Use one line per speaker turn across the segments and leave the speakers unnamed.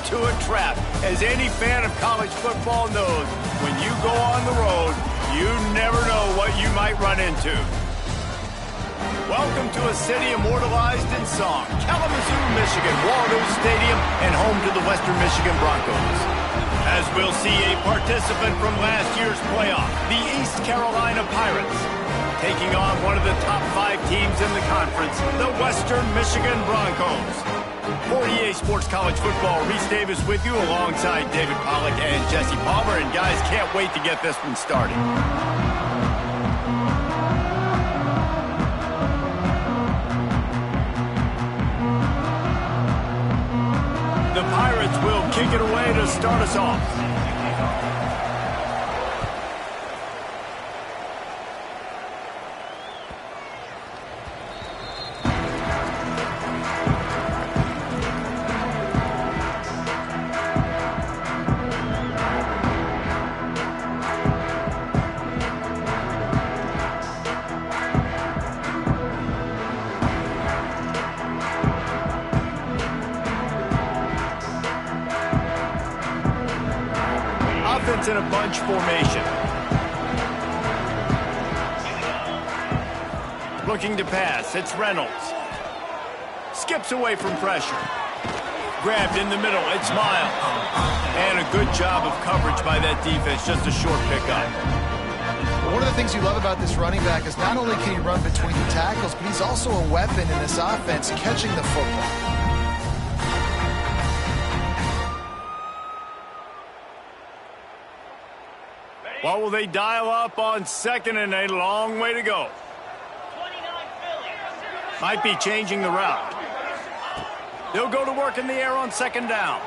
into a trap. As any fan of college football knows, when you go on the road, you never know what you might run into. Welcome to a city immortalized in song, Kalamazoo, Michigan, Waldo Stadium, and home to the Western Michigan Broncos. As we'll see a participant from last year's playoff, the East Carolina Pirates, taking on one of the top 5 teams in the conference, the Western Michigan Broncos. For EA Sports College Football, Reese Davis with you alongside David Pollack and Jesse Palmer. And guys, can't wait to get this one started. The Pirates will kick it away to start us off. In a bunch formation. Looking to pass, it's Reynolds. Skips away from pressure. Grabbed in the middle, it's Miles. And a good job of coverage by that defense, just a short pickup.
One of the things you love about this running back is not only can he run between the tackles, but he's also a weapon in this offense, catching the football.
What will they dial up on second and a long way to go? Might be changing the route. They'll go to work in the air on second down.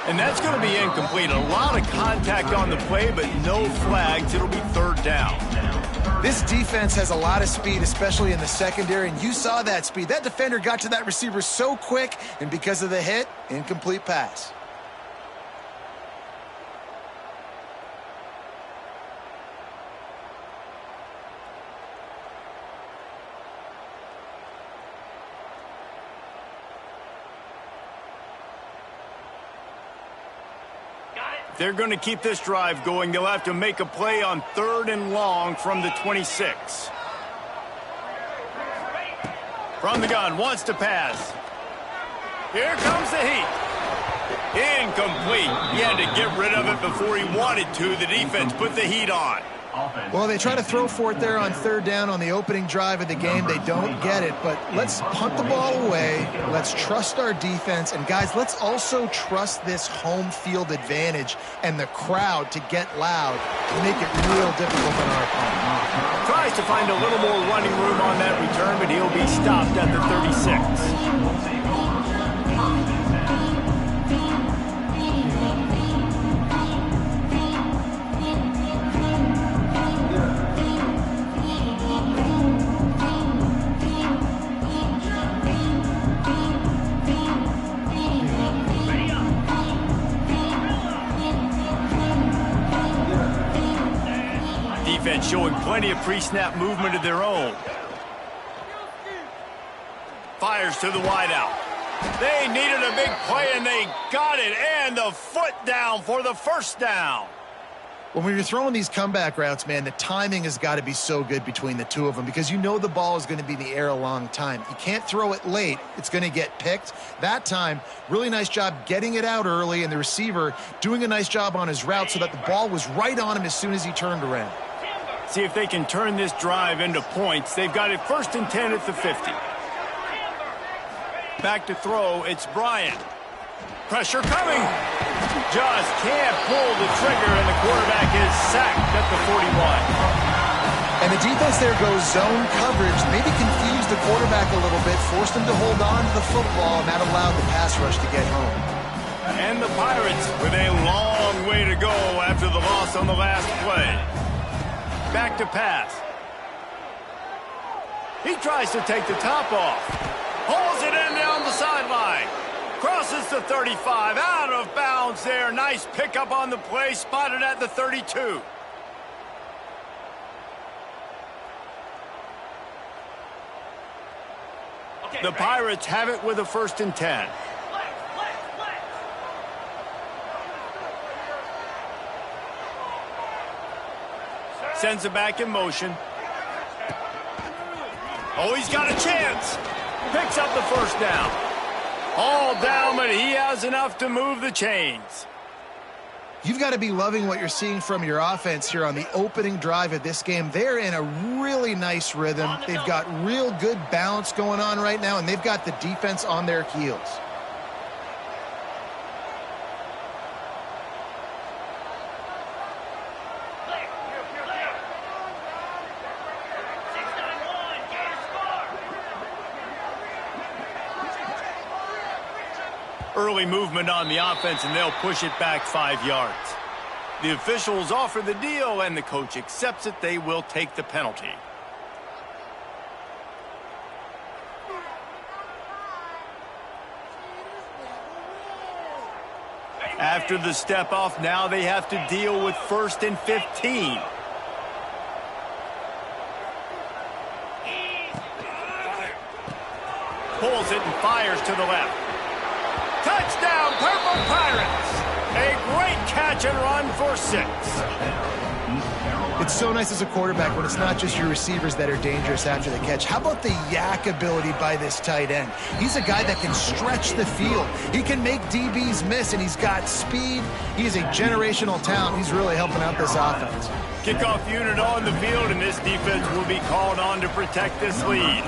And that's going to be incomplete. A lot of contact on the play, but no flags. It'll be third down.
This defense has a lot of speed, especially in the secondary, and you saw that speed. That defender got to that receiver so quick, and because of the hit, incomplete pass.
They're going to keep this drive going. They'll have to make a play on third and long from the 26. From the gun, wants to pass. Here comes the heat. Incomplete. He had to get rid of it before he wanted to. The defense put the heat on.
Well, they try to throw for it there on third down on the opening drive of the game. They don't get it, but let's punt the ball away. Let's trust our defense. And, guys, let's also trust this home field advantage and the crowd to get loud to make it real difficult on our opponent.
Tries to find a little more running room on that return, but he'll be stopped at the 36. Defense showing plenty of pre-snap movement of their own. Fires to the wideout. They needed a big play, and they got it. And the foot down for the first down.
When you're throwing these comeback routes, man, the timing has got to be so good between the two of them because you know the ball is going to be in the air a long time. You can't throw it late. It's going to get picked. That time, really nice job getting it out early, and the receiver doing a nice job on his route so that the ball was right on him as soon as he turned around.
See if they can turn this drive into points. They've got it first and 10 at the 50. Back to throw, it's Bryant. Pressure coming. Just can't pull the trigger, and the quarterback is sacked at the 41.
And the defense there goes zone coverage, maybe confused the quarterback a little bit, forced him to hold on to the football, and that allowed the pass rush to get home.
And the Pirates with a long way to go after the loss on the last play. Back to pass. He tries to take the top off. Pulls it in down the sideline. Crosses the 35. Out of bounds there. Nice pickup on the play. Spotted at the 32. The Pirates have it with a first and 10. Sends it back in motion. Oh, he's got a chance. Picks up the first down. All down, but he has enough to move the chains.
You've got to be loving what you're seeing from your offense here on the opening drive of this game. They're in a really nice rhythm. They've got real good balance going on right now, and they've got the defense on their heels.
Early movement on the offense, and they'll push it back 5 yards. The officials offer the deal, and the coach accepts it. They will take the penalty. After the step off, now they have to deal with 1st and 15. Pulls it and fires to the left. Touchdown, Purple Pirates! A great catch and run for 6.
It's so nice as a quarterback when it's not just your receivers that are dangerous after the catch. How about the yak ability by this tight end? He's a guy that can stretch the field. He can make DBs miss, and he's got speed. He is a generational talent. He's really helping out this offense.
Kickoff unit on the field, and this defense will be called on to protect this lead.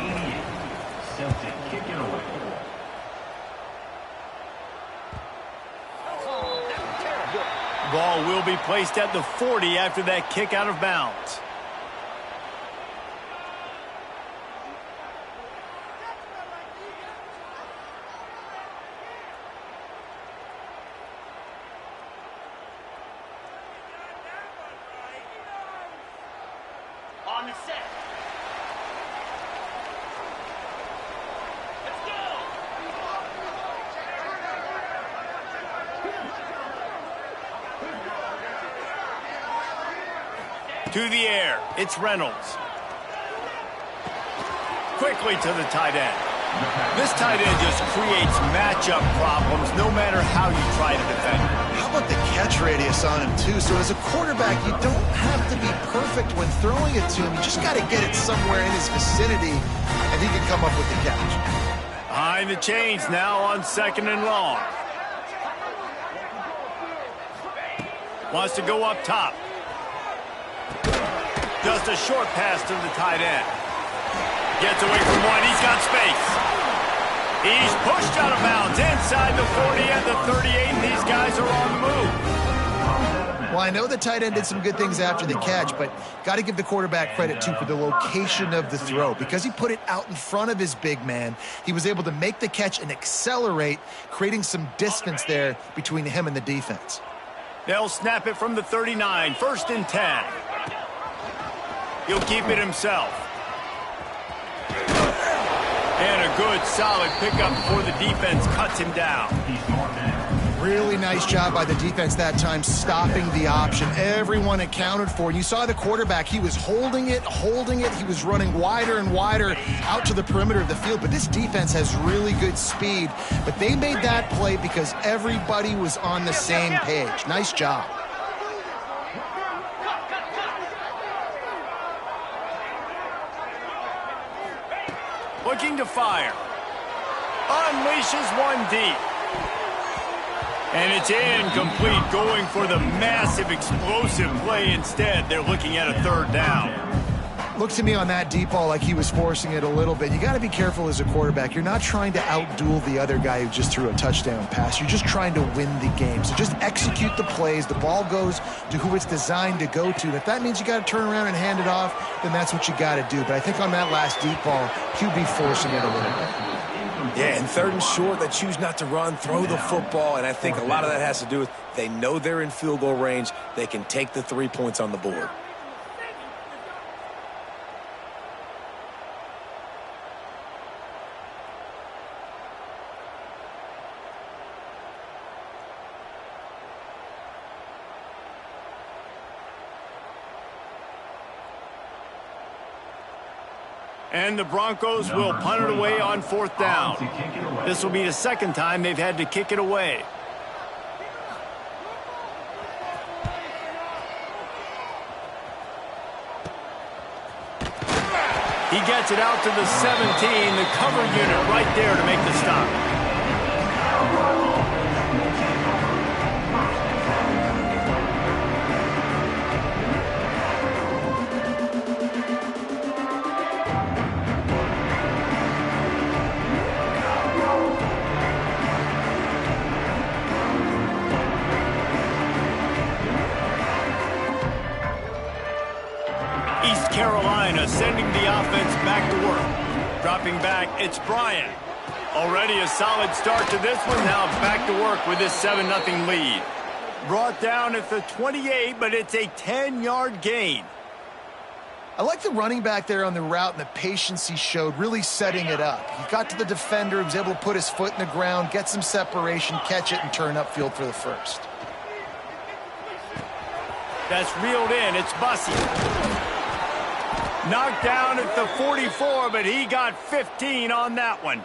Ball will be placed at the 40 after that kick out of bounds.
On the set. Let's go.
To the air, it's Reynolds. Quickly to the tight end. This tight end just creates matchup problems no matter how you try to defend him.
How about the catch radius on him, too? So as a quarterback, you don't have to be perfect when throwing it to him. You just got to get it somewhere in his vicinity, and he can come up with the catch.
Behind the chains now on 2nd and long. Wants to go up top. Just a short pass to the tight end. Gets away from one. He's got space. He's pushed out of bounds inside the 40 and the 38, and these guys are on the move.
Well, I know the tight end did some good things after the catch, but got to give the quarterback credit, too, for the location of the throw. Because he put it out in front of his big man, he was able to make the catch and accelerate, creating some distance there between him and the defense.
They'll snap it from the 39, 1st and 10. He'll keep it himself. And a good, solid pickup before the defense cuts him down.
Really nice job by the defense that time, stopping the option. Everyone accounted for. And you saw the quarterback. He was holding it. He was running wider and wider out to the perimeter of the field. But this defense has really good speed. But they made that play because everybody was on the same page. Nice job.
Looking to fire. Unleashes one deep. And it's incomplete, going for the massive explosive play instead. They're looking at a 3rd down.
Looked to me on that deep ball like he was forcing it a little bit. You got to be careful as a quarterback. You're not trying to outduel the other guy who just threw a touchdown pass. You're just trying to win the game. So just execute the plays. The ball goes to who it's designed to go to. And if that means you got to turn around and hand it off, then that's what you got to do. But I think on that last deep ball, QB forcing it a little bit.
Yeah, and 3rd and short, they choose not to run, throw the football, and I think a lot of that has to do with they know they're in field goal range. They can take the 3 points on the board.
And the Broncos will punt it away on 4th down. This will be the 2nd time they've had to kick it away. He gets it out to the 17, the cover unit right there to make the stop. East Carolina sending the offense back to work. Dropping back, it's Bryant. Already a solid start to this one. Now back to work with this 7-0 lead. Brought down at the 28, but it's a 10-yard gain.
I like the running back there on the route and the patience he showed, really setting it up. He got to the defender, he was able to put his foot in the ground, get some separation, catch it, and turn upfield for the first.
That's reeled in. It's Bussey. Knocked down at the 44, but he got 15 on that one.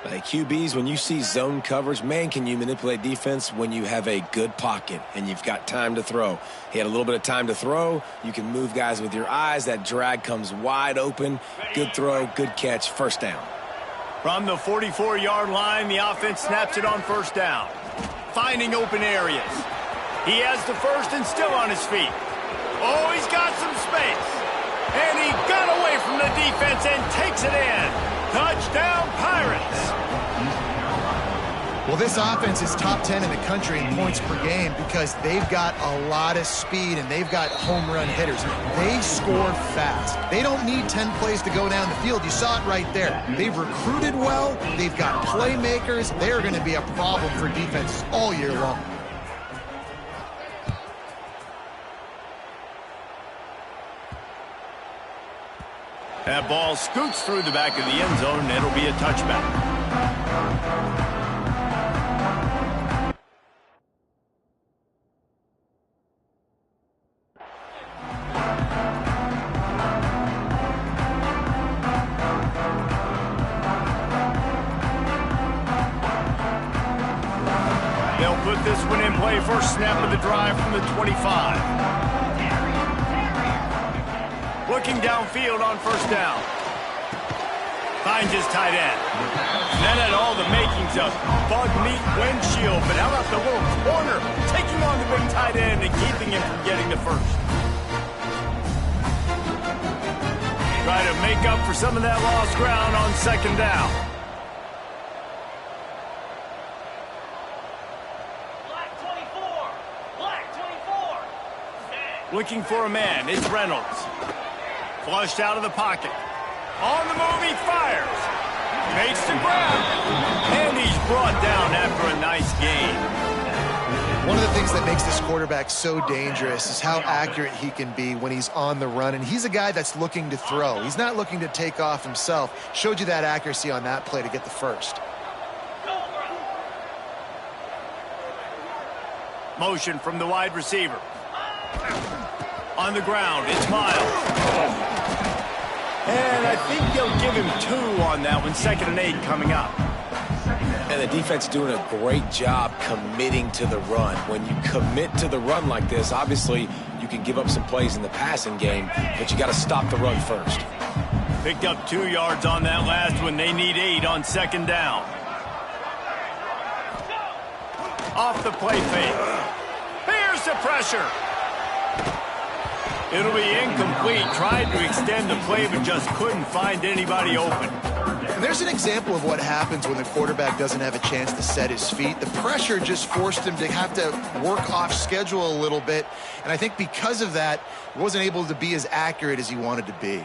Like QBs, when you see zone coverage, man, can you manipulate defense when you have a good pocket and you've got time to throw. He had a little bit of time to throw. You can move guys with your eyes. That drag comes wide open. Good throw, good catch, first down.
From the 44-yard line, the offense snaps it on first down. Finding open areas. He has the first and still on his feet. Oh, he's got some space. And he got away from the defense and takes it in. Touchdown, Pirates.
Well, this offense is top 10 in the country in points per game because they've got a lot of speed and they've got home run hitters. They score fast. They don't need 10 plays to go down the field. You saw it right there. They've recruited well. They've got playmakers. They're going to be a problem for defenses all year long.
That ball scoots through the back of the end zone, and it'll be a touchback. They'll put this one in play. First snap of the drive from the 25. Looking downfield on first down. Finds his tight end. That had all the makings of bug meat windshield, but how about the little corner taking on the big tight end and keeping him from getting the first? Try to make up for some of that lost ground on second down.
Black 24.
Looking for a man. It's Reynolds. Flushed out of the pocket. On the move, he fires. Makes the grab. And he's brought down after a nice gain.
One of the things that makes this quarterback so dangerous is how accurate he can be when he's on the run. And he's a guy that's looking to throw. He's not looking to take off himself. Showed you that accuracy on that play to get the first.
Motion from the wide receiver. On the ground, it's Miles. And I think they'll give him 2 on that one. 2nd and 8 coming up.
And the defense doing a great job committing to the run. When you commit to the run like this, obviously you can give up some plays in the passing game, but you got to stop the run first.
Picked up 2 yards on that last one. They need 8 on second down. Off the play fake. Here's the pressure. It'll be incomplete. Tried to extend the play, but just couldn't find anybody open.
And there's an example of what happens when the quarterback doesn't have a chance to set his feet. The pressure just forced him to have to work off schedule a little bit. And I think because of that, he wasn't able to be as accurate as he wanted to be.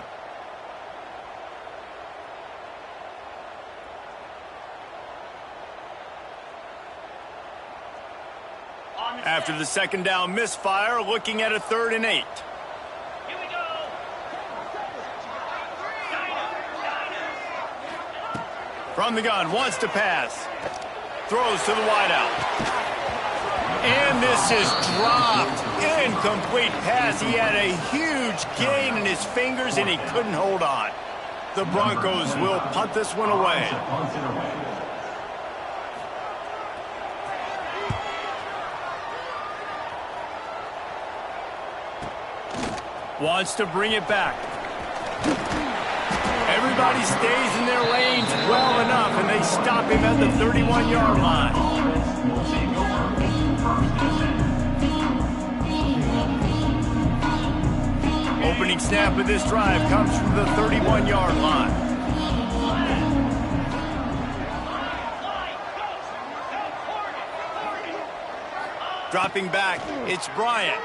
After the second down misfire, looking at a 3rd and 8. From the gun, wants to pass. Throws to the wideout. And this is dropped. Incomplete pass. He had a huge gain in his fingers, and he couldn't hold on. The Broncos will punt this one away. Wants to bring it back. Everybody stays in their lanes well enough, and they stop him at the 31-yard line. Opening snap of this drive comes from the 31-yard line. Dropping back, it's Bryant.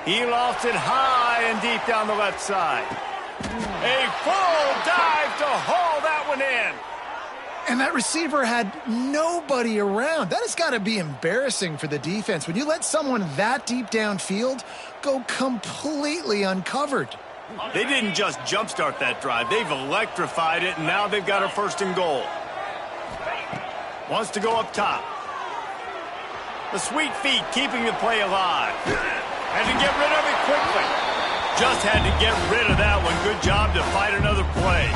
He lofts it high and deep down the left side. A full dive to haul that one in.
And that receiver had nobody around. That has got to be embarrassing for the defense. When you let someone that deep downfield go completely uncovered.
They didn't just jumpstart that drive. They've electrified it, and now they've got a 1st and goal. Wants to go up top. The sweet feet keeping the play alive. Had to get rid of it quickly. Just had to get rid of that one. Good job to fight another play.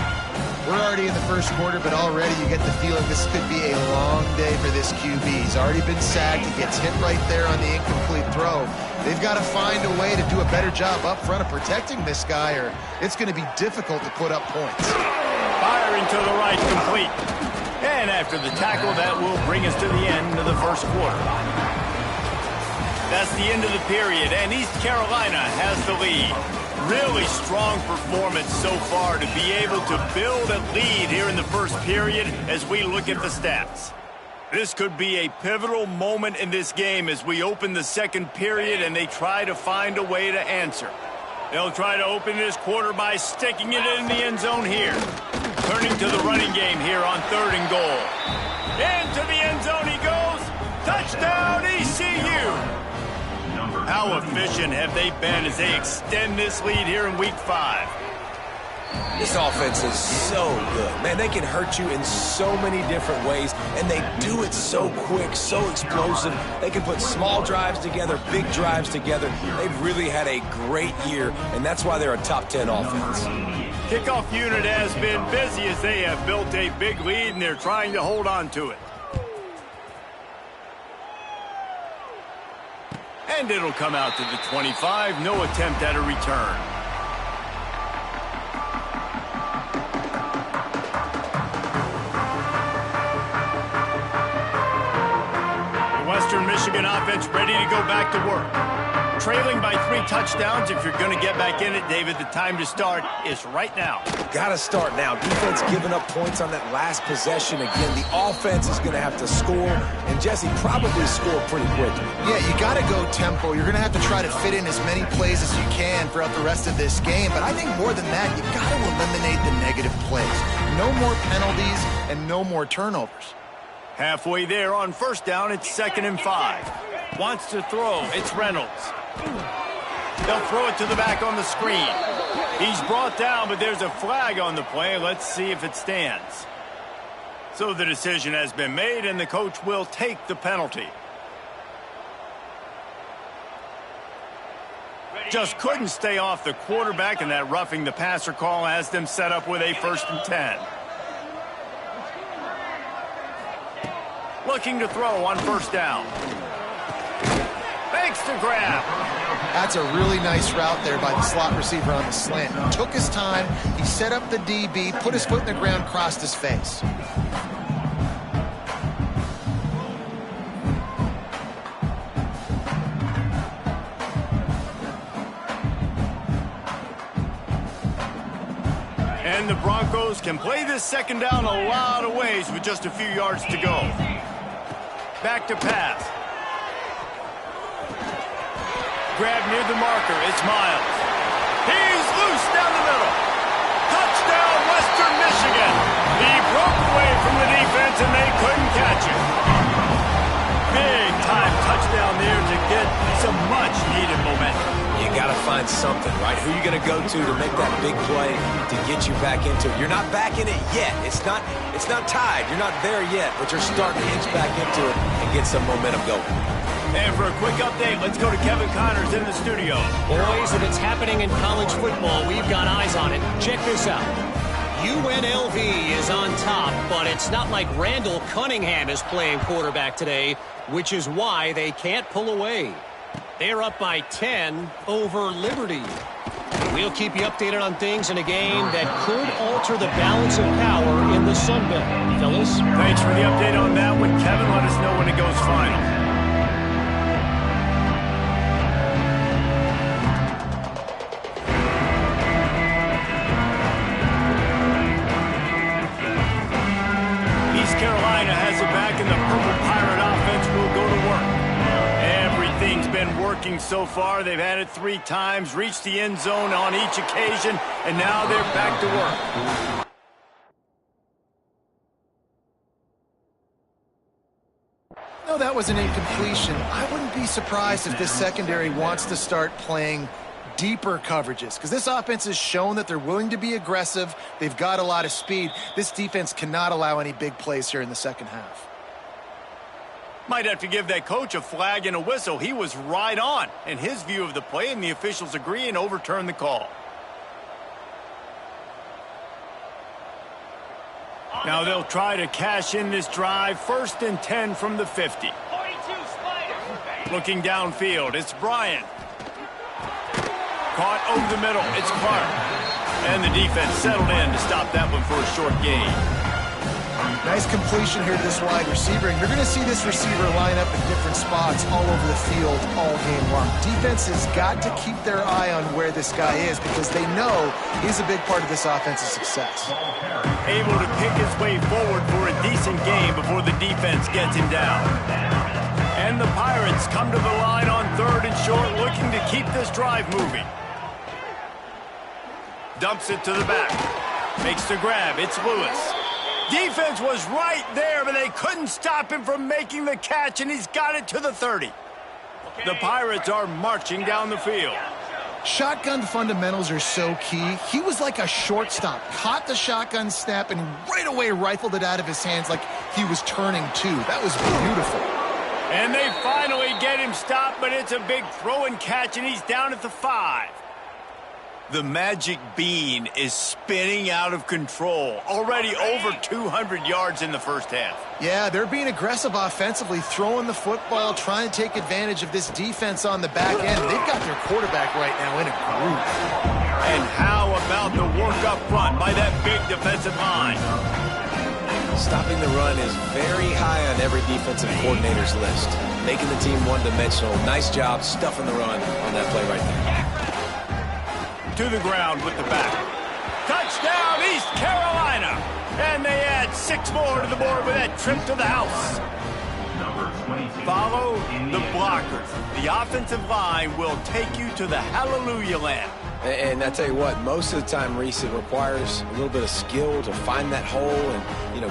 We're already in the first quarter, but already you get the feeling this could be a long day for this QB. He's already been sacked. He gets hit right there on the incomplete throw. They've got to find a way to do a better job up front of protecting this guy, or it's going to be difficult to put up points.
Firing to the right, complete. And after the tackle, that will bring us to the end of the first quarter. That's the end of the period, and East Carolina has the lead. Really strong performance so far to be able to build a lead here in the first period as we look at the stats. This could be a pivotal moment in this game as we open the second period and they try to find a way to answer. They'll try to open this quarter by sticking it in the end zone here. Turning to the running game here on 3rd and goal. Into the end zone he goes. Touchdown ECU. How efficient have they been as they extend this lead here in Week 5?
This offense is so good. Man, they can hurt you in so many different ways, and they do it so quick, so explosive. They can put small drives together, big drives together. They've really had a great year, and that's why they're a top 10 offense.
Kickoff unit has been busy as they have built a big lead, and they're trying to hold on to it. And it'll come out to the 25. No attempt at a return. The Western Michigan offense ready to go back to work. Trailing by 3 touchdowns. If you're going to get back in it, David, the time to start is right now.
Got to start now. Defense giving up points on that last possession. Again, the offense is going to have to score, and Jesse probably score pretty quickly.
Yeah, you got to go tempo. You're going to have to try to fit in as many plays as you can throughout the rest of this game. But I think more than that, you got to eliminate the negative plays. No more penalties and no more turnovers.
Halfway there on 1st down, it's 2nd and 5. Wants to throw. It's Reynolds. They'll throw it to the back on the screen. He's brought down, but there's a flag on the play. Let's see if it stands. So the decision has been made, and the coach will take the penalty. Just couldn't stay off the quarterback, and that roughing the passer call has them set up with a 1st and 10. Looking to throw on 1st down. Fakes to grab.
That's a really nice route there by the slot receiver on the slant. He took his time, he set up the DB, put his foot in the ground, crossed his face.
And the Broncos can play this 2nd down a lot of ways with just a few yards to go. Back to pass. Grab near the marker. It's Miles. He's loose down the middle. Touchdown, Western Michigan. He broke away from the defense, and they couldn't catch him. Big time touchdown there to get some much-needed momentum.
You got to find something, right? Who are you going to go to make that big play to get you back into it? You're not back in it yet. It's not tied. You're not there yet, but you're starting to inch back into it and get some momentum going.
And for a quick update, let's go to Kevin Connors in the studio.
Boys, if it's happening in college football, we've got eyes on it. Check this out. UNLV is on top, but it's not like Randall Cunningham is playing quarterback today, which is why they can't pull away. They're up by 10 over Liberty. We'll keep you updated on things in a game that could alter the balance of power in the Sun Belt. Fellas?
Thanks for the update on that one, Kevin. Let us know when it goes final. East Carolina has it back, and the Purple Pirate offense will go to work. Everything's been working so far. They've had it 3 times, reached the end zone on each occasion, and now they're back to work.
No, that was an incompletion. I wouldn't be surprised if this secondary wants to start playing deeper coverages, because this offense has shown that they're willing to be aggressive. They've got a lot of speed. This defense cannot allow any big plays here in the second half.
Might have to give that coach a flag and a whistle. He was right on in his view of the play, and the officials agree and overturn the call. Now they'll try to cash in this drive. 1st and 10 from the 50.
42 Spiders.
Looking downfield, it's Bryant. Caught over the middle, it's Clark. And the defense settled in to stop that one for a short gain.
Nice completion here to this wide receiver, and you're going to see this receiver line up in different spots all over the field all game long. Defense has got to keep their eye on where this guy is, because they know he's a big part of this offense's success.
Able to pick his way forward for a decent game before the defense gets him down. And the Pirates come to the line on 3rd and short, looking to keep this drive moving. Dumps it to the back. Makes the grab. It's Lewis. Defense was right there, but they couldn't stop him from making the catch, and he's got it to the 30. The Pirates are marching down the field.
Shotgun fundamentals are so key. He was like a shortstop. Caught the shotgun snap and right away rifled it out of his hands like he was turning too. That was beautiful.
And they finally get him stopped, but it's a big throw and catch, and he's down at the 5. The magic bean is spinning out of control. Already over 200 yards in the first half.
Yeah, they're being aggressive offensively, throwing the football, trying to take advantage of this defense on the back end. They've got their quarterback right now in a groove.
And how about the work up front by that big defensive line?
Stopping the run is very high on every defensive coordinator's list. Making the team one-dimensional. Nice job stuffing the run on that play right there.
To the ground with the back. Touchdown, East Carolina! And they add 6 more to the board with that trip to the house. Follow the blockers. The offensive line will take you to the hallelujah land.
And I tell you what, most of the time, Reese, it requires a little bit of skill to find that hole and,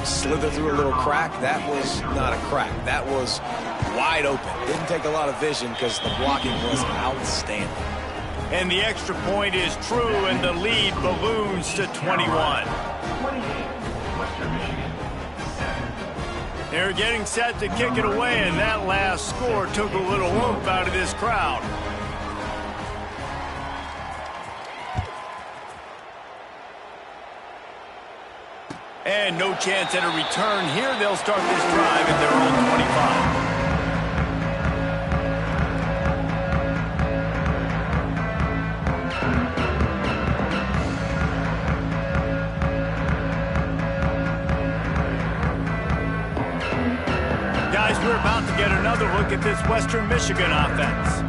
slither through a little crack. That was not a crack. That was wide open. Didn't take a lot of vision because the blocking was outstanding.
And the extra point is true, and the lead balloons to 21. They're getting set to kick it away, and that last score took a little oomph out of this crowd. And no chance at a return here. They'll start this drive at their own 25. We're about to get another look at this Western Michigan offense.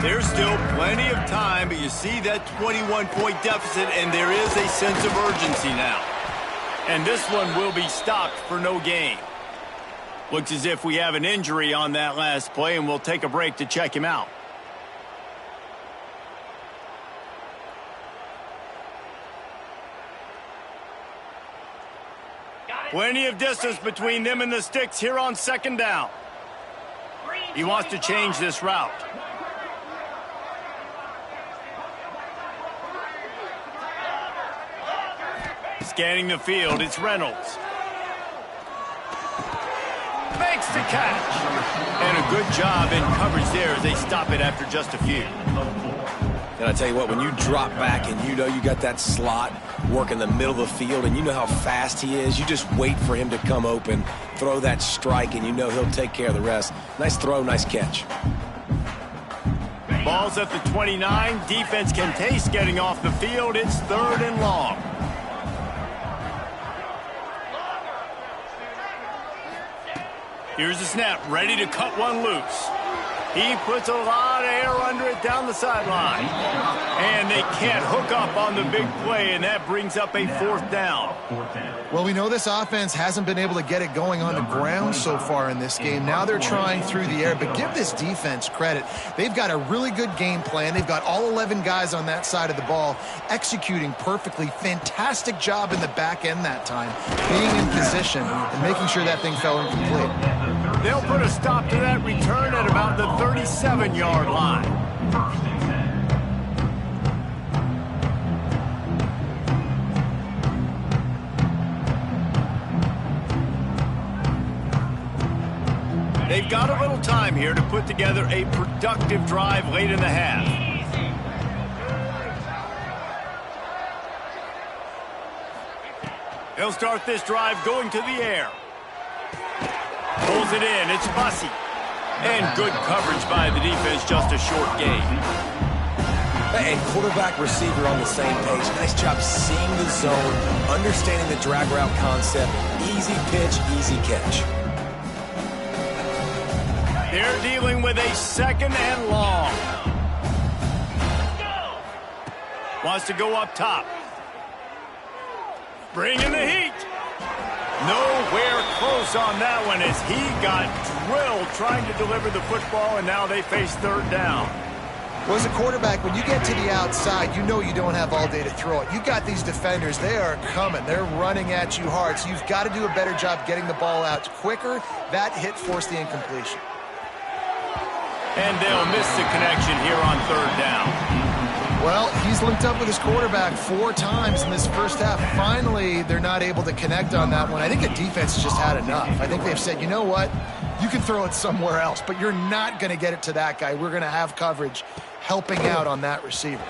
There's still plenty of time, but you see that 21-point deficit, and there is a sense of urgency now. And this one will be stopped for no gain. Looks as if we have an injury on that last play, and we'll take a break to check him out. Plenty of distance between them and the sticks here on 2nd down. He wants to change this route. Scanning the field, it's Reynolds. Makes the catch. And a good job in coverage there as they stop it after just a few.
And I tell you what, when you drop back and you got that slot work in the middle of the field and you know how fast he is, you just wait for him to come open, throw that strike, and you know he'll take care of the rest. Nice throw, nice catch.
Ball's at the 29. Defense can taste getting off the field. It's 3rd and long. Here's the snap, ready to cut one loose. He puts a lot of air under it down the sideline. And they can't hook up on the big play, and that brings up a 4th down.
Well, we know this offense hasn't been able to get it going on the ground so far in this game. Now they're trying through the air, but give this defense credit. They've got a really good game plan. They've got all 11 guys on that side of the ball executing perfectly. Fantastic job in the back end that time, being in position and making sure that thing fell incomplete.
They'll put a stop to that return at about the 37-yard line. They've got a little time here to put together a productive drive late in the half. They'll start this drive going to the air. Pulls it in. It's Bussey. And good coverage by the defense, just a short gain.
Hey, quarterback, receiver on the same page. Nice job seeing the zone, understanding the drag route concept. Easy pitch, easy catch.
They're dealing with a 2nd and long. Wants to go up top. Bringing the heat. Nowhere close on that one as he got drilled trying to deliver the football, and now they face 3rd down.
Well, as a quarterback, when you get to the outside, you know you don't have all day to throw it. You got these defenders. They are coming. They're running at you hard, so you've got to do a better job getting the ball out quicker. That hit forced the incompletion.
And they'll miss the connection here on 3rd down.
Well, he's linked up with his quarterback 4 times in this first half. Finally, they're not able to connect on that one. I think the defense just had enough. I think they've said, you know what? You can throw it somewhere else, but you're not going to get it to that guy. We're going to have coverage helping out on that receiver.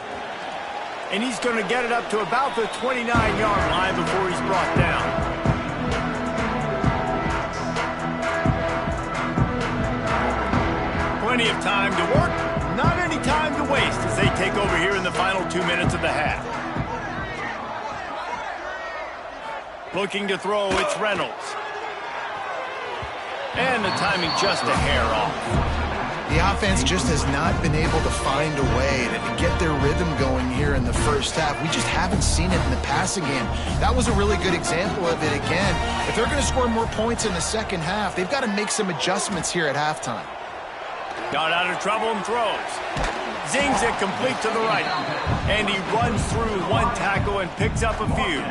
And he's going to get it up to about the 29-yard line before he's brought down. Plenty of time to work, not any time to waste as they take over here in the final 2 minutes of the half. Looking to throw, it's Reynolds. And the timing just a hair off.
The offense just has not been able to find a way to get their rhythm going here in the first half. We just haven't seen it in the passing game. That was a really good example of it again. If they're going to score more points in the second half, they've got to make some adjustments here at halftime.
Got out of trouble and throws. Zings it complete to the right. And he runs through one tackle and picks up a few.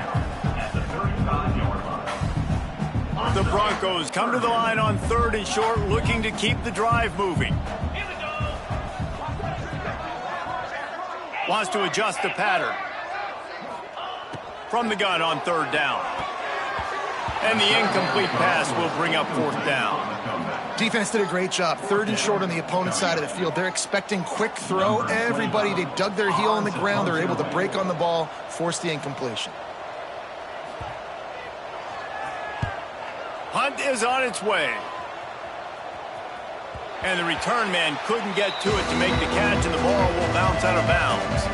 The Broncos come to the line on 3rd and short, looking to keep the drive moving. Wants to adjust the pattern. From the gun on 3rd down. And the incomplete pass will bring up 4th down.
Defense did a great job. 3rd and short on the opponent's side of the field. They're expecting quick throw. Everybody, they dug their heel on the ground. They're able to break on the ball, force the incompletion.
Hunt is on its way. And the return man couldn't get to it to make the catch, and the ball will bounce out of bounds.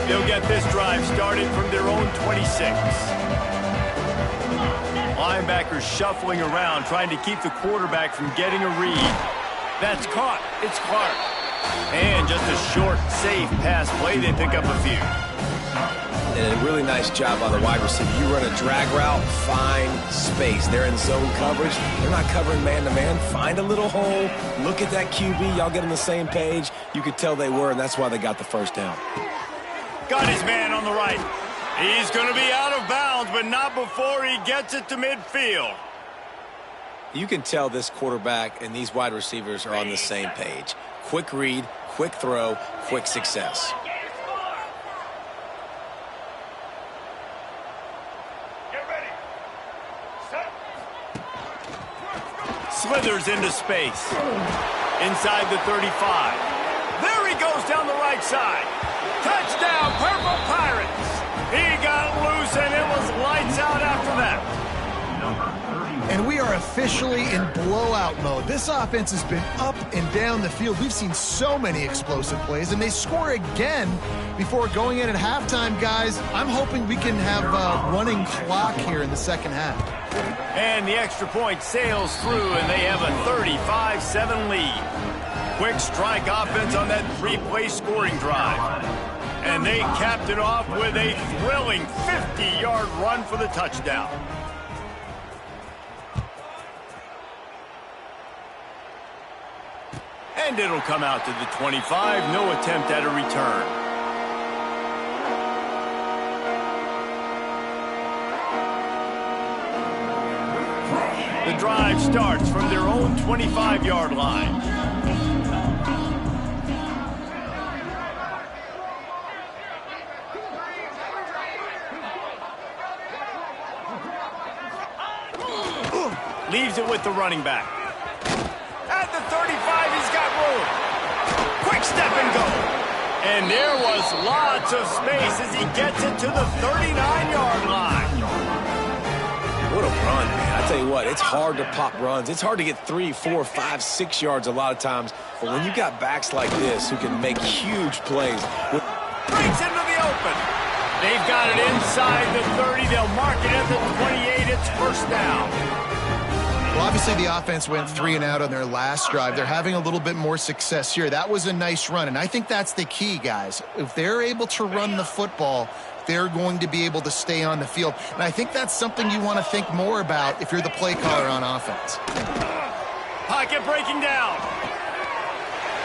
They'll get this drive started from their own 26. Linebackers shuffling around, trying to keep the quarterback from getting a read. That's caught. It's Clark. And just a short, safe pass play. They pick up a few.
And a really nice job by the wide receiver. You run a drag route, find space. They're in zone coverage. They're not covering man-to-man. Find a little hole. Look at that QB. Y'all get on the same page. You could tell they were, and that's why they got the first down.
Got his man on the right. He's going to be out of bounds, but not before he gets it to midfield.
You can tell this quarterback and these wide receivers are on the same page. Quick read, quick throw, quick success.
Get ready. Set.
Slithers into space. Inside the 35. There he goes down the right side. Touchdown, Purple Pirates. He got loose and
officially in blowout mode. This offense has been up and down the field. We've seen so many explosive plays, and they score again before going in at halftime, guys. I'm hoping we can have a running clock here in the second half.
And the extra point sails through, and they have a 35-7 lead. Quick strike offense on that three-play scoring drive. And they capped it off with a thrilling 50-yard run for the touchdown. And it'll come out to the 25. No attempt at a return. The drive starts from their own 25-yard line. Leaves it with the running back. At the 35, he's got room. Quick step and go. And there was lots of space as he gets it to the 39-yard line.
What a run, man. I tell you what, it's hard to pop runs. It's hard to get 3, 4, 5, 6 yards a lot of times. But when you got backs like this who can make huge plays.
Breaks into the open. They've got it inside the 30. They'll mark it at the 28. It's first down.
Well, obviously the offense went 3 and out on their last drive. They're having a little bit more success here. That was a nice run, and I think that's the key, guys. If they're able to run the football, they're going to be able to stay on the field. And I think that's something you want to think more about if you're the play caller on offense.
Pocket breaking down.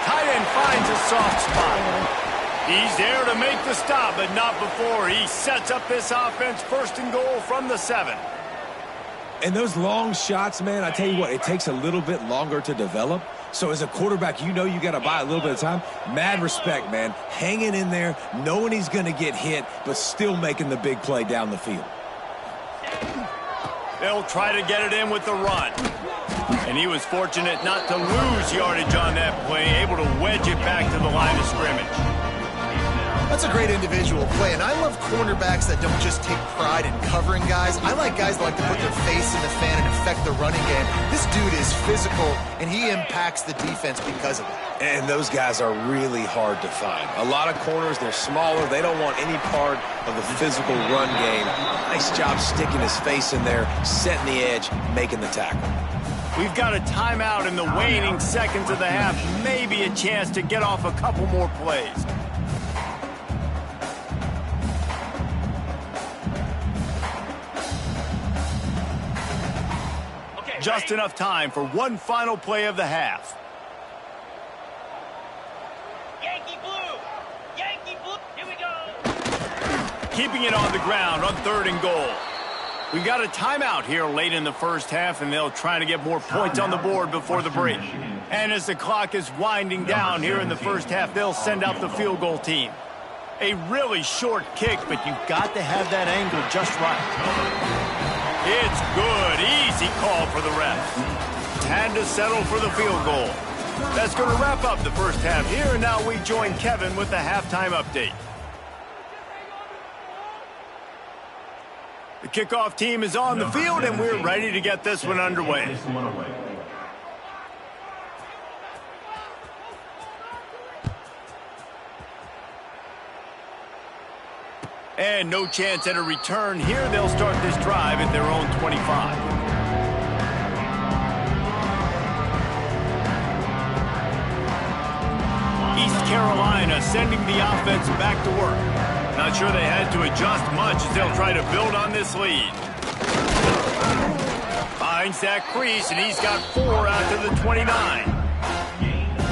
Tight end finds a soft spot. He's there to make the stop, but not before. He sets up this offense first and goal from the 7.
And those long shots, man, I tell you what, it takes a little bit longer to develop. So as a quarterback, you know you got to buy a little bit of time. Mad respect, man. Hanging in there, knowing he's going to get hit, but still making the big play down the field.
They'll try to get it in with the run. And he was fortunate not to lose yardage on that play, able to wedge it back to the line of scrimmage.
That's a great individual play, and I love cornerbacks that don't just take pride in covering guys. I like guys that like to put their face in the fan and affect the running game. This dude is physical, and he impacts the defense because of it.
And those guys are really hard to find. A lot of corners, they're smaller. They don't want any part of the physical run game. Nice job sticking his face in there, setting the edge, making the tackle.
We've got a timeout in the waning seconds of the half. Maybe a chance to get off a couple more plays. Just enough time for one final play of the half.
Yankee blue! Yankee blue! Here we go!
Keeping it on the ground on 3rd and goal. We got a timeout here late in the first half, and they'll try to get more points on the board before the break. And as the clock is winding down here in the first half, they'll send out the field goal team. A really short kick, but you've got to have that angle just right. It's good. Easy call for the refs. Had to settle for the field goal. That's going to wrap up the first half here, and now we join Kevin with the halftime update. The kickoff team is on the field, and we're ready to get this one underway. And no chance at a return here. They'll start this drive at their own 25. East Carolina sending the offense back to work. Not sure they had to adjust much as they'll try to build on this lead. Finds that crease, and he's got 4 out to the 29.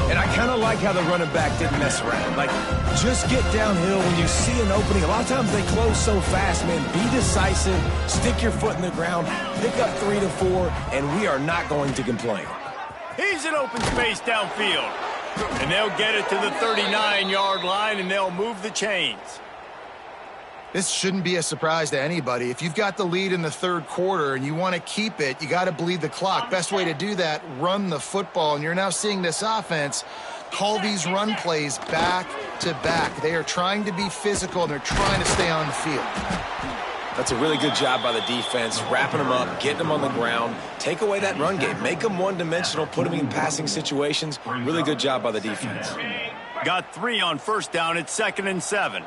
And I kind of like how the running back didn't mess around. Like, just get downhill when you see an opening. A lot of times they close so fast, man. Be decisive, stick your foot in the ground, pick up 3 to 4, and we are not going to complain.
He's in open space downfield. And they'll get it to the 39-yard line, and they'll move the chains.
This shouldn't be a surprise to anybody. If you've got the lead in the 3rd quarter and you want to keep it, you got to bleed the clock. Best way to do that, run the football. And you're now seeing this offense call these run plays back to back. They are trying to be physical, and they're trying to stay on the field.
That's a really good job by the defense, wrapping them up, getting them on the ground, take away that run game, make them one-dimensional, put them in passing situations. Really good job by the defense.
Got 3 on first down. It's 2nd and 7.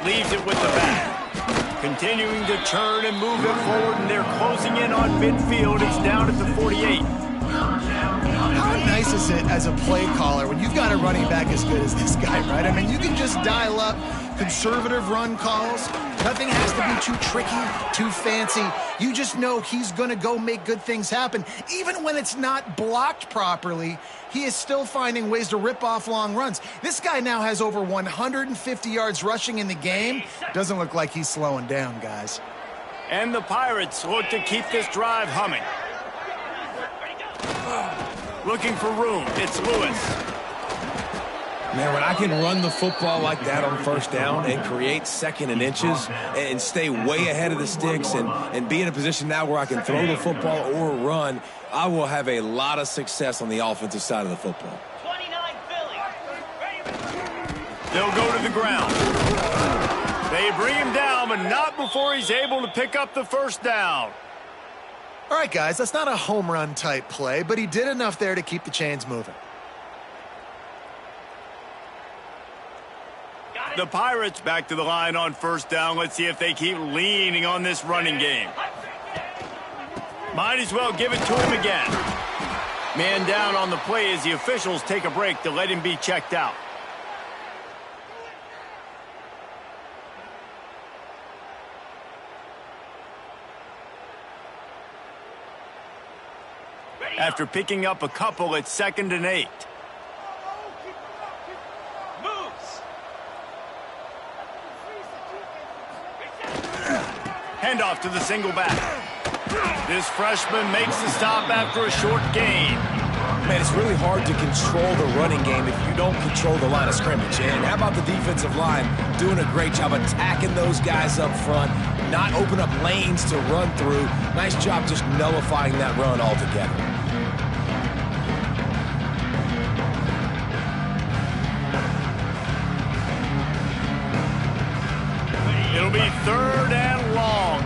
Leaves it with the back. Continuing to turn and move it forward, and they're closing in on midfield. It's down at the 48.
How nice is it as a play caller when you've got a running back as good as this guy, right? I mean, you can just dial up conservative run calls. Nothing has to be too tricky, too fancy. You just know he's going to go make good things happen. Even when it's not blocked properly, he is still finding ways to rip off long runs. This guy now has over 150 yards rushing in the game. Doesn't look like he's slowing down, guys.
And the Pirates look to keep this drive humming. Looking for room. It's Lewis.
Man, when I can run the football like that on first down and create 2nd and inches and stay way ahead of the sticks and be in a position now where I can throw the football or run, I will have a lot of success on the offensive side of the football.
29 Philly.
They'll go to the ground. They bring him down, but not before he's able to pick up the first down.
All right, guys, that's not a home run type play, but he did enough there to keep the chains moving.
The Pirates back to the line on first down. Let's see if they keep leaning on this running game. Might as well give it to him again. Man down on the play as the officials take a break to let him be checked out. After picking up a couple, it's 2nd and 8. Handoff to the single back. This freshman makes the stop after a short gain.
Man, it's really hard to control the running game if you don't control the line of scrimmage. And how about the defensive line doing a great job attacking those guys up front, not open up lanes to run through. Nice job just nullifying that run altogether.
It'll be 3rd and long.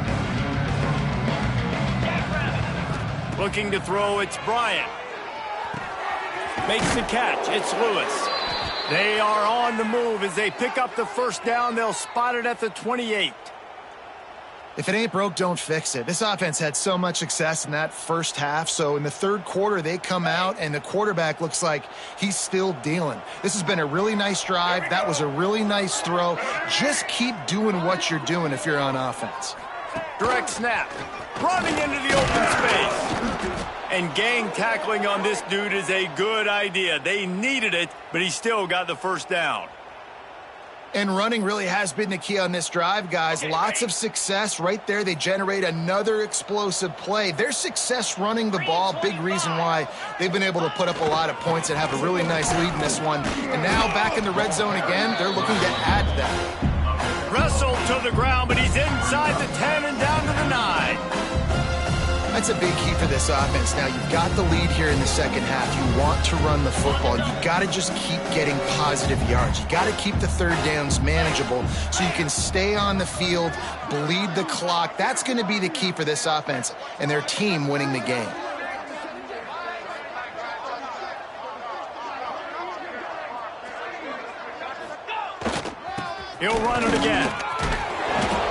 Looking to throw, it's Bryant. Makes the catch, it's Lewis. They are on the move as they pick up the first down. They'll spot it at the 28.
If it ain't broke, don't fix it. This offense had so much success in that first half, so in the third quarter, they come out, and the quarterback looks like he's still dealing. This has been a really nice drive. That was a really nice throw. Just keep doing what you're doing if you're on offense.
Direct snap. Running into the open space. And gang tackling on this dude is a good idea. They needed it, but he still got the first down.
And running really has been the key on this drive, guys. Lots of success right there. They generate another explosive play. Their success running the ball, big reason why they've been able to put up a lot of points and have a really nice lead in this one. And now back in the red zone again, they're looking to add to that.
Wrestled to the ground, but he's inside the 10 and down to the 9.
That's a big key for this offense. Now, you've got the lead here in the second half. You want to run the football. You've got to just keep getting positive yards. You've got to keep the third downs manageable so you can stay on the field, bleed the clock. That's going to be the key for this offense and their team winning the game.
He'll run it again.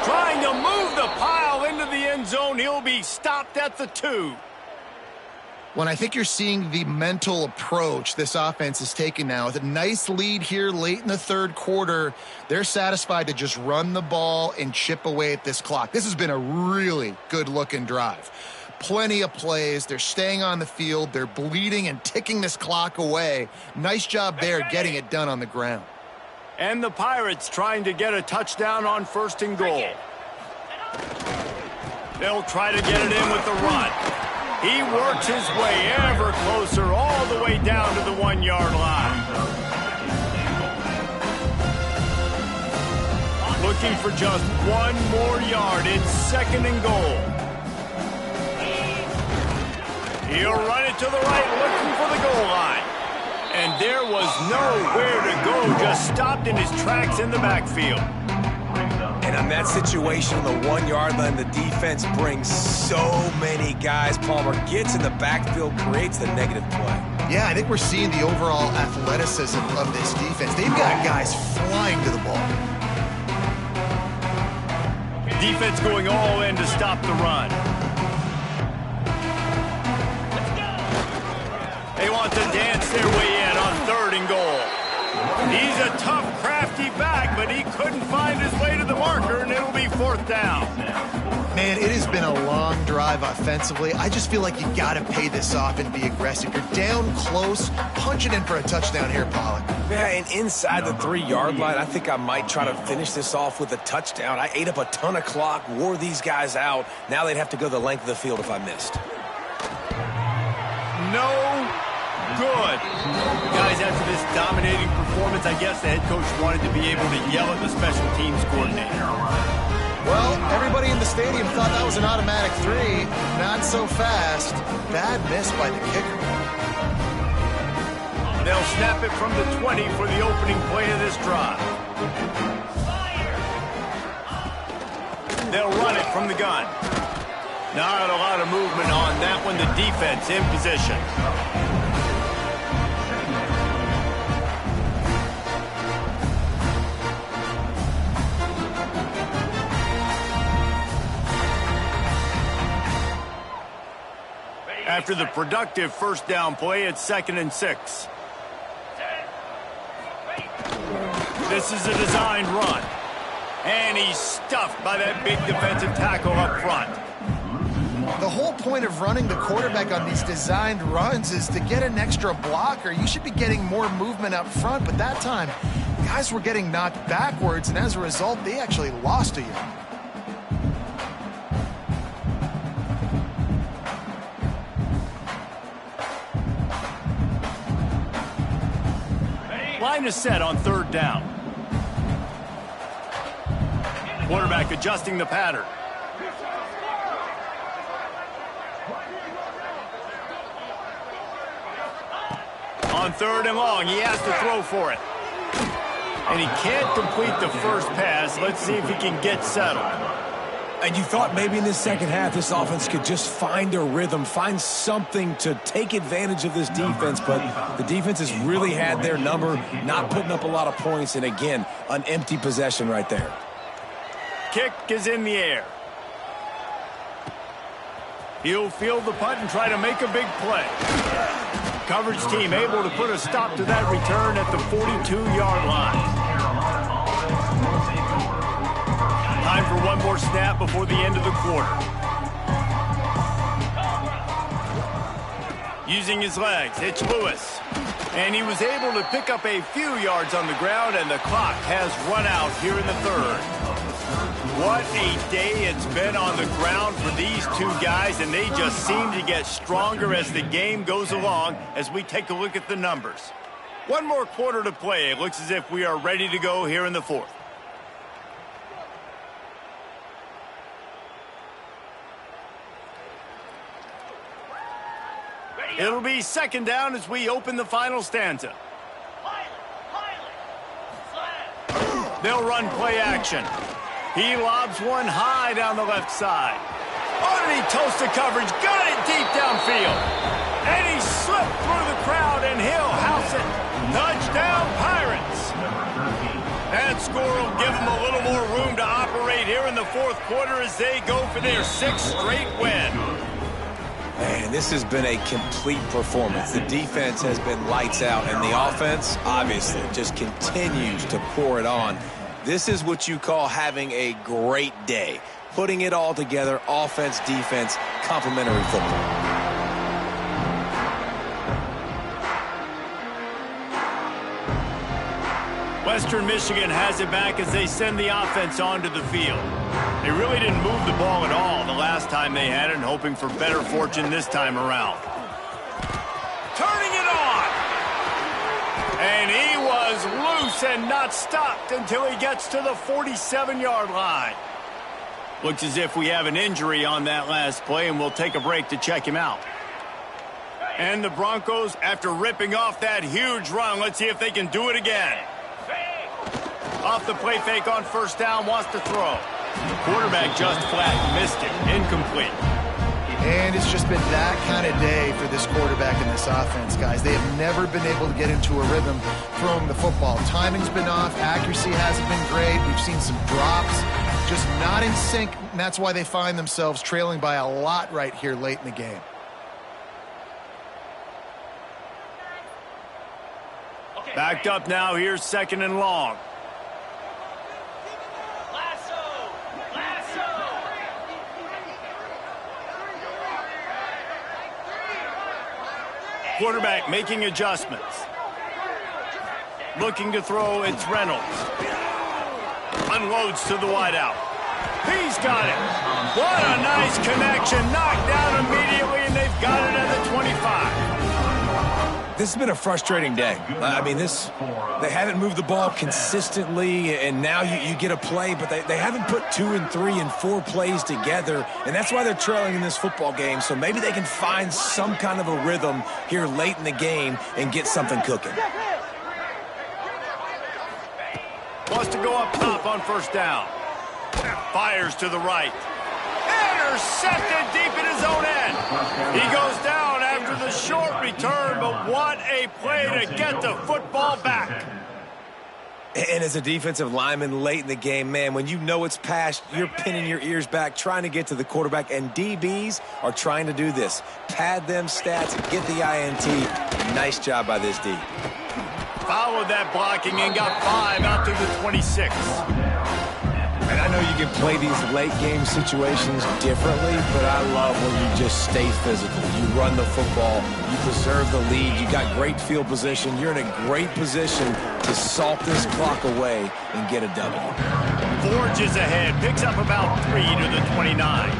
Trying to move the pile into the end zone. He'll be stopped at the 2.
When I think you're seeing the mental approach this offense is taking now. With a nice lead here late in the third quarter, they're satisfied to just run the ball and chip away at this clock. This has been a really good-looking drive. Plenty of plays. They're staying on the field. They're bleeding and ticking this clock away. Nice job there getting it done on the ground.
And the Pirates trying to get a touchdown on 1st and goal. They'll try to get it in with the run. He works his way ever closer all the way down to the 1-yard line. Looking for just 1 more yard. It's 2nd and goal. He'll run it to the right, looking for the goal line. And there was nowhere to go, just stopped in his tracks in the backfield.
And on that situation on the 1 yard line, the defense brings so many guys. Palmer gets in the backfield, creates the negative play.
Yeah, I think we're seeing the overall athleticism of this defense. They've got guys flying to the ball.
Defense going all in to stop the run. They want to dance their way in on 3rd and goal. He's a tough, crafty back, but he couldn't find his way to the marker, and it'll be 4th down.
Man, it has been a long drive offensively. I just feel like you got to pay this off and be aggressive. You're down close, punch it in for a touchdown here, Pollock.
Yeah, and inside the 3 yard line, I think I might try to finish this off with a touchdown. I ate up a ton of clock, wore these guys out. Now they'd have to go the length of the field if I missed.
No good. Guys, after this dominating performance, I guess the head coach wanted to be able to yell at the special teams coordinator.
Well, everybody in the stadium thought that was an automatic 3. Not so fast. Bad miss by the kicker.
They'll snap it from the 20 for the opening play of this drive. They'll run it from the gun. Not a lot of movement on that one. The defense in position. After the productive 1st down play, it's 2nd and 6. This is a designed run. And he's stuffed by that big defensive tackle up front.
The whole point of running the quarterback on these designed runs is to get an extra blocker. You should be getting more movement up front, but that time, guys were getting knocked backwards, and as a result, they actually lost a yard.
Line is set on 3rd down. Quarterback adjusting the pattern. On 3rd and long, he has to throw for it. And he can't complete the first pass. Let's see if he can get settled.
And you thought maybe in this second half this offense could just find a rhythm, find something to take advantage of this defense, but the defense has really had their number, not putting up a lot of points, and again, an empty possession right there.
Kick is in the air. He'll field the punt and try to make a big play. Coverage team able to put a stop to that return at the 42-yard line. Time for one more snap before the end of the quarter. Using his legs, it's Lewis. And he was able to pick up a few yards on the ground, and the clock has run out here in the 3rd. What a day it's been on the ground for these two guys, and they just seem to get stronger as the game goes along as we take a look at the numbers. One more quarter to play. It looks as if we are ready to go here in the 4th. It'll be 2nd down as we open the final stanza. They'll run play action. He lobs one high down the left side. Underneath toasted coverage, got it deep downfield. And he slipped through the crowd, and he'll house it. Touchdown, Pirates. That score will give them a little more room to operate here in the 4th quarter as they go for their 6th straight win.
Man, this has been a complete performance. The defense has been lights out, and the offense, obviously, just continues to pour it on. This is what you call having a great day. Putting it all together, offense, defense, complementary football.
Western Michigan has it back as they send the offense onto the field. They really didn't move the ball at all the last time they had it, and hoping for better fortune this time around. Turning it on! And he was loose and not stopped until he gets to the 47-yard line. Looks as if we have an injury on that last play, and we'll take a break to check him out. And the Broncos, after ripping off that huge run, let's see if they can do it again. Off the play fake on first down, wants to throw. The quarterback just flat missed it. Incomplete.
And it's just been that kind of day for this quarterback and this offense, guys. They have never been able to get into a rhythm throwing the football. Timing's been off. Accuracy hasn't been great. We've seen some drops. Just not in sync, and that's why they find themselves trailing by a lot right here late in the game.
Backed up now. Here's 2nd and long. Quarterback making adjustments. Looking to throw, it's Reynolds. Unloads to the wideout. He's got it. What a nice connection. Knocked down immediately, and they've got it at the 25.
This has been a frustrating day. They haven't moved the ball consistently, and now you get a play, but they haven't put 2 and 3 and 4 plays together, and that's why they're trailing in this football game. So maybe they can find some kind of a rhythm here late in the game and get something cooking.
Wants to go up top on first down. Fires to the right. Intercepted deep in his own end. He goes down after the short return, but what a play to get the football back.
And as a defensive lineman late in the game, man, when you know it's past, you're pinning your ears back, trying to get to the quarterback, and DBs are trying to do this. Pad them stats, get the INT. Nice job by this D.
Followed that blocking and got 5 out to the 26.
And I know you can play these late game situations differently, but I love when you just stay physical. You run the football, you preserve the lead, you got great field position, you're in a great position to salt this clock away and get a W.
Forges ahead, picks up about 3 to the 29.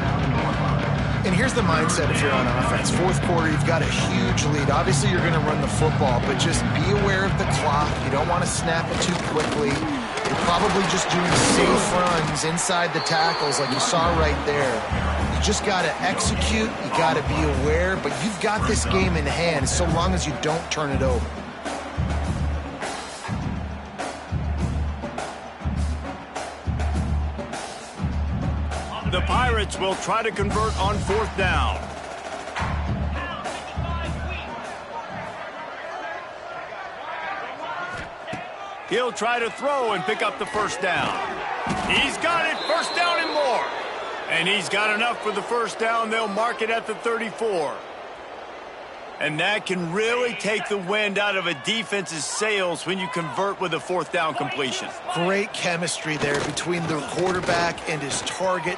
And here's the mindset if you're on offense. Fourth quarter, you've got a huge lead. Obviously, you're going to run the football, but just be aware of the clock. You don't want to snap it too quickly. You're probably just doing safe runs inside the tackles like you saw right there. You just got to execute. You got to be aware, but you've got this game in hand so long as you don't turn it over.
The Pirates will try to convert on fourth down. He'll try to throw and pick up the first down. He's got it, first down and more. And he's got enough for the first down. They'll mark it at the 34. And that can really take the wind out of a defense's sails when you convert with a fourth down completion.
Great chemistry there between the quarterback and his target.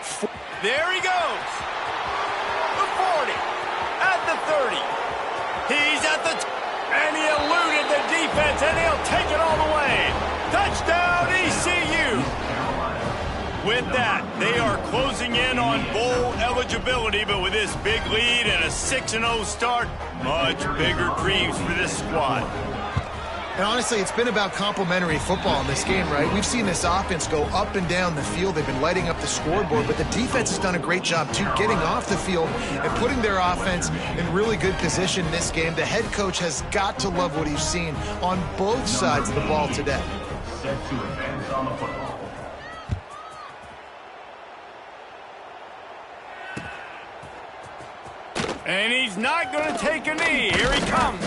There he goes. The 40, at the 30. He's at the and he eluded the defense, and he'll take it all the way. Touchdown, ECU. With that, they are closing in on bowl eligibility, but with this big lead and a 6-0 start, much bigger dreams for this squad.
And honestly, it's been about complementary football in this game, right? We've seen this offense go up and down the field. They've been lighting up the scoreboard, but the defense has done a great job, too, getting off the field and putting their offense in really good position in this game. The head coach has got to love what he's seen on both sides of the ball today.
Set to advance on the football.
And he's not going to take a knee. Here he comes.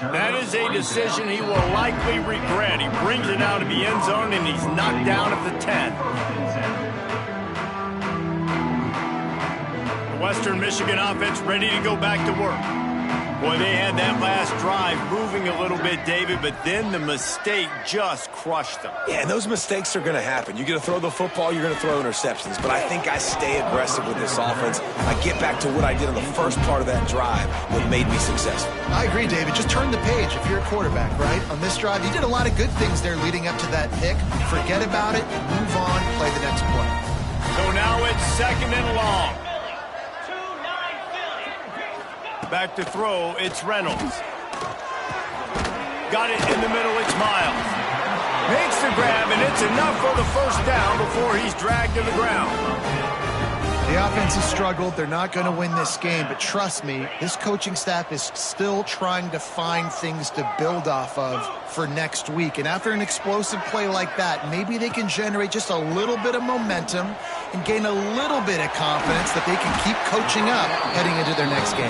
That is a decision he will likely regret. He brings it out of the end zone, and he's knocked down at the 10. The Western Michigan offense ready to go back to work. Boy, they had that last drive moving a little bit, David, but then the mistake just crushed them.
Yeah, and those mistakes are going to happen. You're going to throw the football, you're going to throw interceptions. But I think I stay aggressive with this offense. I get back to what I did on the first part of that drive that made me successful.
I agree, David. Just turn the page if you're a quarterback, right? On this drive, you did a lot of good things there leading up to that pick. Forget about it, move on, play the next play.
So now it's 2nd and long. Back to throw, it's Reynolds. Got it in the middle, it's Miles. Makes the grab, and it's enough for the first down before he's dragged to the ground.
The offense has struggled. They're not going to win this game, but trust me, this coaching staff is still trying to find things to build off of for next week. And after an explosive play like that, maybe they can generate just a little bit of momentum and gain a little bit of confidence that they can keep coaching up heading into their next game.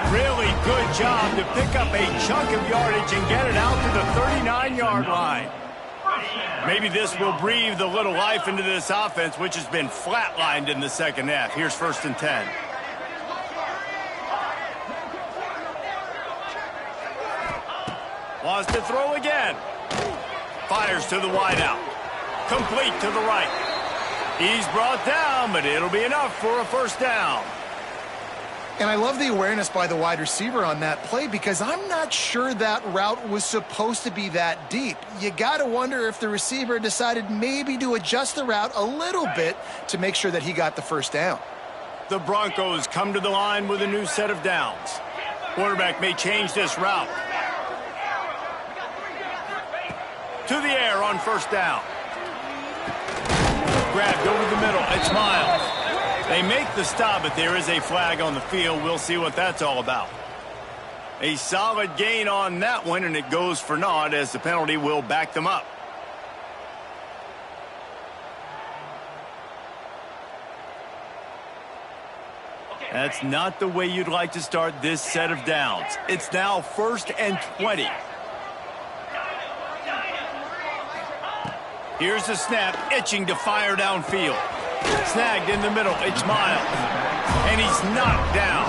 Really good job to pick up a chunk of yardage and get it out to the 39-yard line. Maybe this will breathe a little life into this offense, which has been flatlined in the second half. Here's 1st and 10. Wants to throw again. Fires to the wideout. Complete to the right. He's brought down, but it'll be enough for a 1st down.
And I love the awareness by the wide receiver on that play because I'm not sure that route was supposed to be that deep. You got to wonder if the receiver decided maybe to adjust the route a little bit to make sure that he got the 1st down.
The Broncos come to the line with a new set of downs. Quarterback may change this route. To the air on 1st down. Grabbed over the middle. It's Miles. They make the stop, but there is a flag on the field. We'll see what that's all about. A solid gain on that one, and it goes for naught as the penalty will back them up. That's not the way you'd like to start this set of downs. It's now 1st and 20. Here's the snap, itching to fire downfield. Snagged in the middle. It's Miles. And he's knocked down.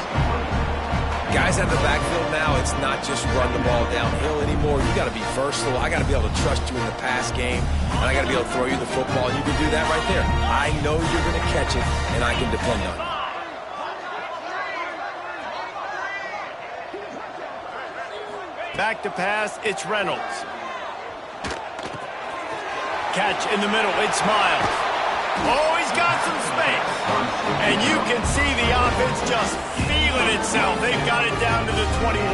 Guys at the backfield now, it's not just run the ball downhill anymore. You got to be versatile. I got to be able to trust you in the pass game, and I got to be able to throw you the football, and you can do that right there. I know you're going to catch it, and I can depend on it.
Back to pass, it's Reynolds. Catch in the middle, it's Miles. Oh, he's got some space. And you can see the offense just feeling itself. They've got it down to the 21.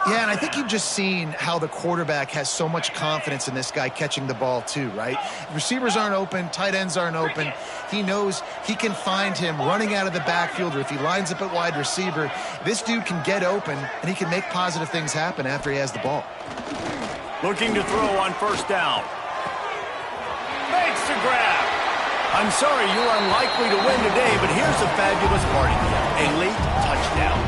Yeah, and I think you've just seen how the quarterback has so much confidence in this guy catching the ball too, right? Receivers aren't open, tight ends aren't open. He knows he can find him running out of the backfield, or if he lines up at wide receiver, this dude can get open, and he can make positive things happen after he has the ball.
Looking to throw on 1st down. Makes the grab. I'm sorry you're unlikely to win today, but here's a fabulous party. A late touchdown.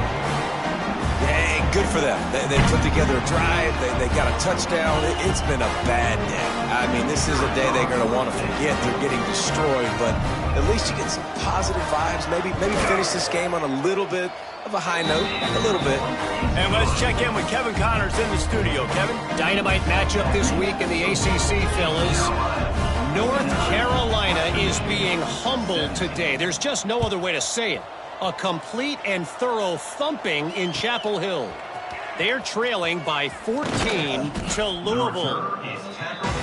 Yeah, good for them. They put together a drive. They got a touchdown. It's been a bad day. I mean, this is a day they're going to want to forget. They're getting destroyed, but at least you get some positive vibes. Maybe finish this game on a little bit of a high note, a little bit.
And let's check in with Kevin Connors in the studio. Kevin?
Dynamite matchup this week in the ACC, fellas. North Carolina is being humbled today. There's just no other way to say it. A complete and thorough thumping in Chapel Hill. They're trailing by 14 to Louisville.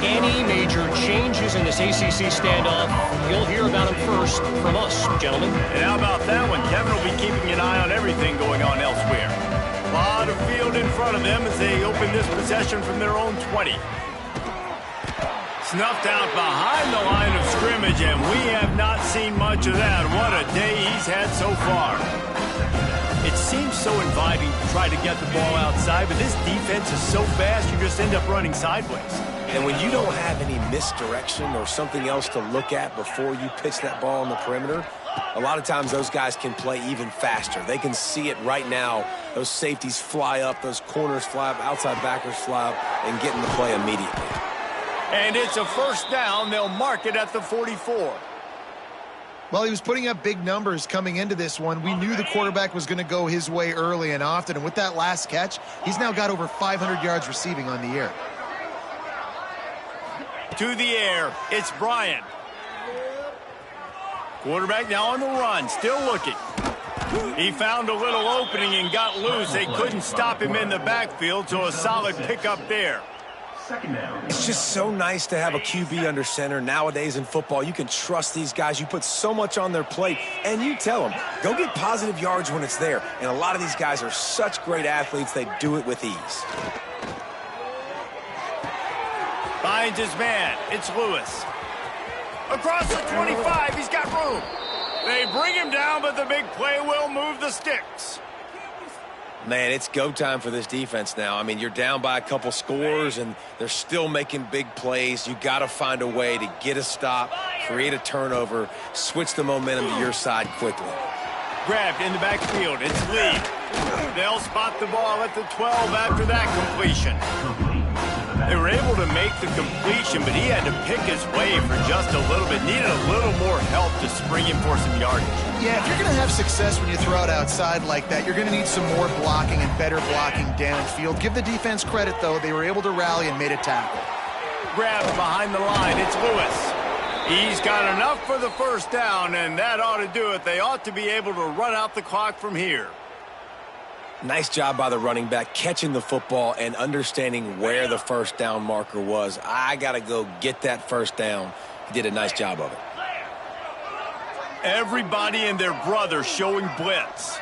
Any major changes in this ACC standoff, you'll hear about them first from us, gentlemen.
And how about that one? Kevin will be keeping an eye on everything going on elsewhere. A lot of field in front of them as they open this possession from their own 20. Snuffed out behind the line of scrimmage, and we have not seen much of that. What a day he's had so far. It seems so inviting to try to get the ball outside, but this defense is so fast you just end up running sideways.
And when you don't have any misdirection or something else to look at before you pitch that ball on the perimeter, a lot of times those guys can play even faster. They can see it right now. Those safeties fly up, those corners fly up, outside backers fly up, and get in the play immediately.
And it's a 1st down. They'll mark it at the 44.
Well, he was putting up big numbers coming into this one. We knew the quarterback was going to go his way early and often. And with that last catch, he's now got over 500 yards receiving on the year.
To the air, it's Bryant. Quarterback now on the run, still looking. He found a little opening and got loose. They couldn't stop him in the backfield, so a solid pickup there.
It's just so nice to have a QB under center. Nowadays in football, you can trust these guys. You put so much on their plate, and you tell them, go get positive yards when it's there. And a lot of these guys are such great athletes, they do it with ease.
Finds his man. It's Lewis. Across the 25, he's got room. They bring him down, but the big play will move the sticks.
Man, it's go time for this defense now. I mean, you're down by a couple scores, and they're still making big plays. You got to find a way to get a stop, create a turnover, switch the momentum to your side quickly.
Grabbed in the backfield. It's Lee. They'll spot the ball at the 12 after that completion. They were able to make the completion, but he had to pick his way for just a little bit. Needed a little more help to spring him for some yardage.
Yeah, if you're going to have success when you throw it outside like that, you're going to need some more blocking and better blocking downfield. Give the defense credit, though. They were able to rally and made a tackle.
Grabbed behind the line. It's Lewis. He's got enough for the first down, and that ought to do it. They ought to be able to run out the clock from here.
Nice job by the running back, catching the football and understanding where the first down marker was. I got to go get that first down. He did a nice job of it.
Everybody and their brother showing blitz.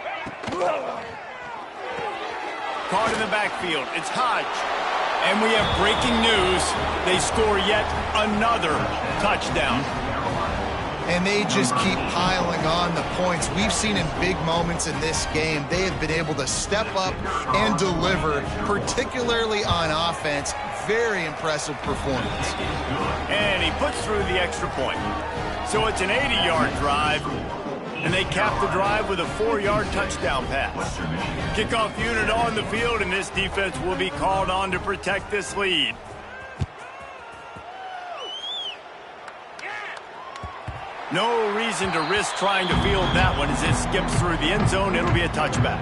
Caught in the backfield. It's Hodge. And we have breaking news. They score yet another touchdown.
And they just keep piling on the points. We've seen in big moments in this game, they have been able to step up and deliver, particularly on offense. Very impressive performance.
And he puts through the extra point. So it's an 80-yard drive, and they cap the drive with a 4-yard touchdown pass. Kickoff unit on the field, and this defense will be called on to protect this lead. No reason to risk trying to field that one as it skips through the end zone. It'll be a touchback.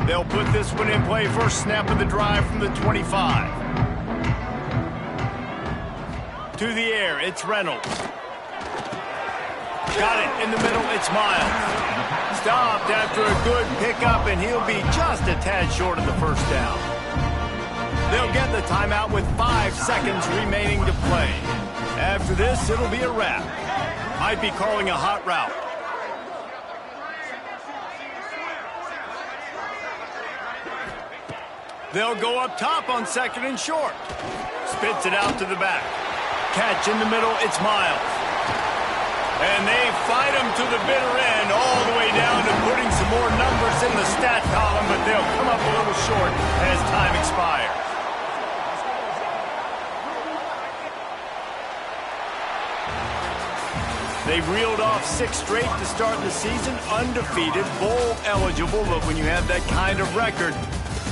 They'll put this one in play. First snap of the drive from the 25. To the air, it's Reynolds. Got it in the middle, it's Miles. Stopped after a good pickup, and he'll be just a tad short of the first down. They'll get the timeout with 5 seconds remaining to play. After this, it'll be a wrap. Might be calling a hot route. They'll go up top on second and short. Spits it out to the back. Catch in the middle, it's Miles. And they fight him to the bitter end, all the way down to putting some more numbers in the stat column, but they'll come up a little short as time expires. They've reeled off 6 straight to start the season, undefeated, bowl eligible, but when you have that kind of record,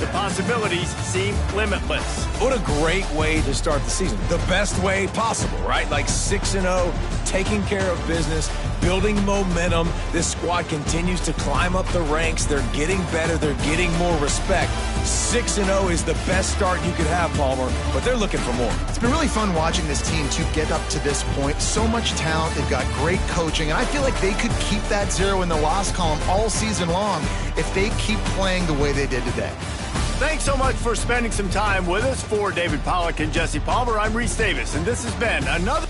the possibilities seem limitless.
What a great way to start the season. The best way possible, right? Like 6-0, taking care of business, building momentum. This squad continues to climb up the ranks. They're getting better. They're getting more respect. 6-0 is the best start you could have, Palmer, but they're looking for more.
It's been really fun watching this team to get up to this point. So much talent. They've got great coaching, and I feel like they could keep that 0 in the loss column all season long if they keep playing the way they did today.
Thanks so much for spending some time with us. For David Pollack and Jesse Palmer, I'm Reese Davis, and this has been another...